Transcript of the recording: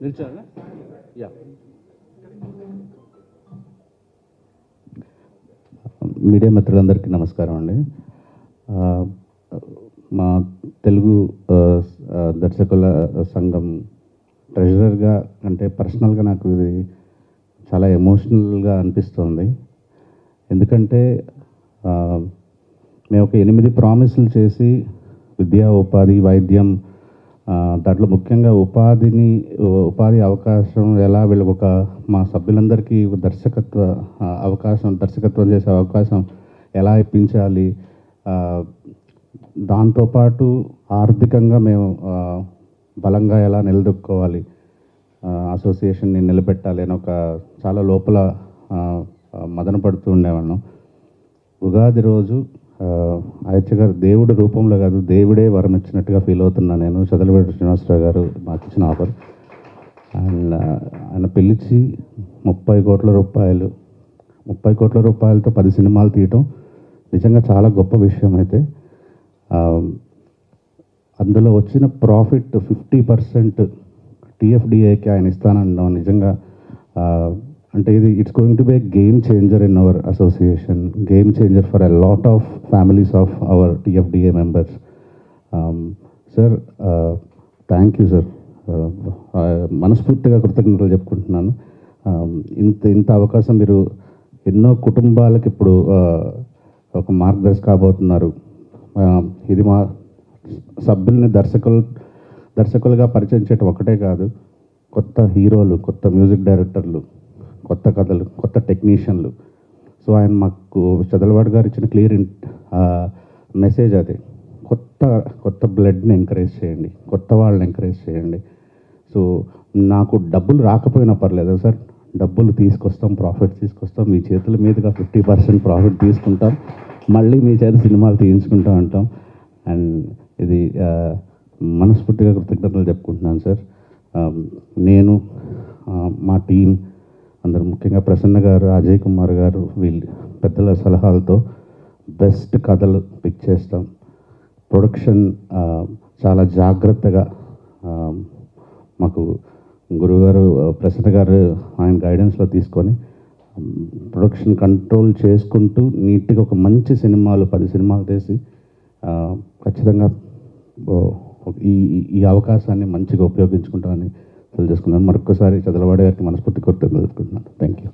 నిల్చోనా? Yeah. Media మిత్రులందరికీ నమస్కారం అండి. మా తెలుగు దర్శకుల సంఘం ట్రెజరర్గా అంటే పర్సనల్గా నాకు ఇది చాలా ఎమోషనల్గా అనిపిస్తుంది. ఎందుకంటే మేము ఒక 8 ప్రామిసులు చేసి విద్యా, ఉపాధి, వైద్యం, దాంట్లో ముఖ్యంగా ఉపాధి అవకాశం ఎలా వీళ్ళకి మా సభ్యులందరికీ దర్శకత్వం చేసే అవకాశం ఎలా ఇప్పించాలి, దాంతోపాటు ఆర్థికంగా మేము బలంగా ఎలా నిలదొక్కుకోవాలి, అసోసియేషన్ని నిలబెట్టాలి అని చాలా లోపల మదన పడుతూ ఉండేవాళ్ళం. ఉగాది రోజు ఆదిత్య గారు దేవుడి రూపంలో కాదు, దేవుడే వరం ఇచ్చినట్టుగా ఫీల్ అవుతున్నాను నేను. చదలవేడు శ్రీనివాసరావు గారు మాకు ఇచ్చిన ఆఫర్. అండ్ ఆయన పిలిచి 30 కోట్ల రూపాయలతో 10 సినిమాలు తీయటం నిజంగా చాలా గొప్ప విషయం. అయితే అందులో వచ్చిన ప్రాఫిట్ 50% TFDAకి ఆయన ఇస్తానన్నాం. నిజంగా అంటే ఇది it's going to be A game changer in our association, game changer for a lot of families of our TFDA members. Sir, thank you sir. మనస్ఫూర్తిగా కృతజ్ఞతలు చెప్పుకుంటున్నాను. ఇంత అవకాశం మీరు ఎన్నో కుటుంబాలకు ఇప్పుడు ఒక మార్గదర్శి కాబోతున్నారు. ఇది మా సభ్యుల్ని దర్శకులుగా పరిచయం చేయటం ఒకటే కాదు, కొత్త హీరోలు, కొత్త మ్యూజిక్ డైరెక్టర్లు, కొత్త కథలు, కొత్త టెక్నీషియన్లు. సో ఆయన మాకు చదలవాడు గారు ఇచ్చిన క్లియర్ మెసేజ్ అదే. కొత్త బ్లడ్ని ఎంకరేజ్ చేయండి, కొత్త వాళ్ళని ఎంకరేజ్ చేయండి. సో నాకు డబ్బులు రాకపోయినా పర్లేదు సార్, డబ్బులు తీసుకొస్తాం, ప్రాఫిట్ తీసుకొస్తాం, మీ చేతుల మీదుగా 50% ప్రాఫిట్ తీసుకుంటాం, మళ్ళీ మీ చేత సినిమాలు తీయించుకుంటాం అంటాం. అండ్ ఇది మనస్ఫూర్తిగా కృతజ్ఞతలు చెప్పుకుంటున్నాను సార్. నేను, మా టీం అందరూ, ముఖ్యంగా ప్రసన్న గారు, అజయ్ కుమార్ గారు, వీళ్ళు పెద్దల సలహాలతో బెస్ట్ కథలు పిక్ చేస్తాం. ప్రొడక్షన్ చాలా జాగ్రత్తగా మాకు గురువుగారు ప్రసన్న గారు ఆయన గైడెన్స్లో తీసుకొని ప్రొడక్షన్ కంట్రోల్ చేసుకుంటూ నీట్గా ఒక మంచి సినిమాలు 10 సినిమాలు తీసి ఖచ్చితంగా ఈ అవకాశాన్ని మంచిగా ఉపయోగించుకుంటామని తెలియజేసుకున్నాను. మరొకసారి చదలవాడి గారికి మనస్ఫూర్తి కృతజ్ఞతలు తెలుపుకుంటున్నాను. Thank you.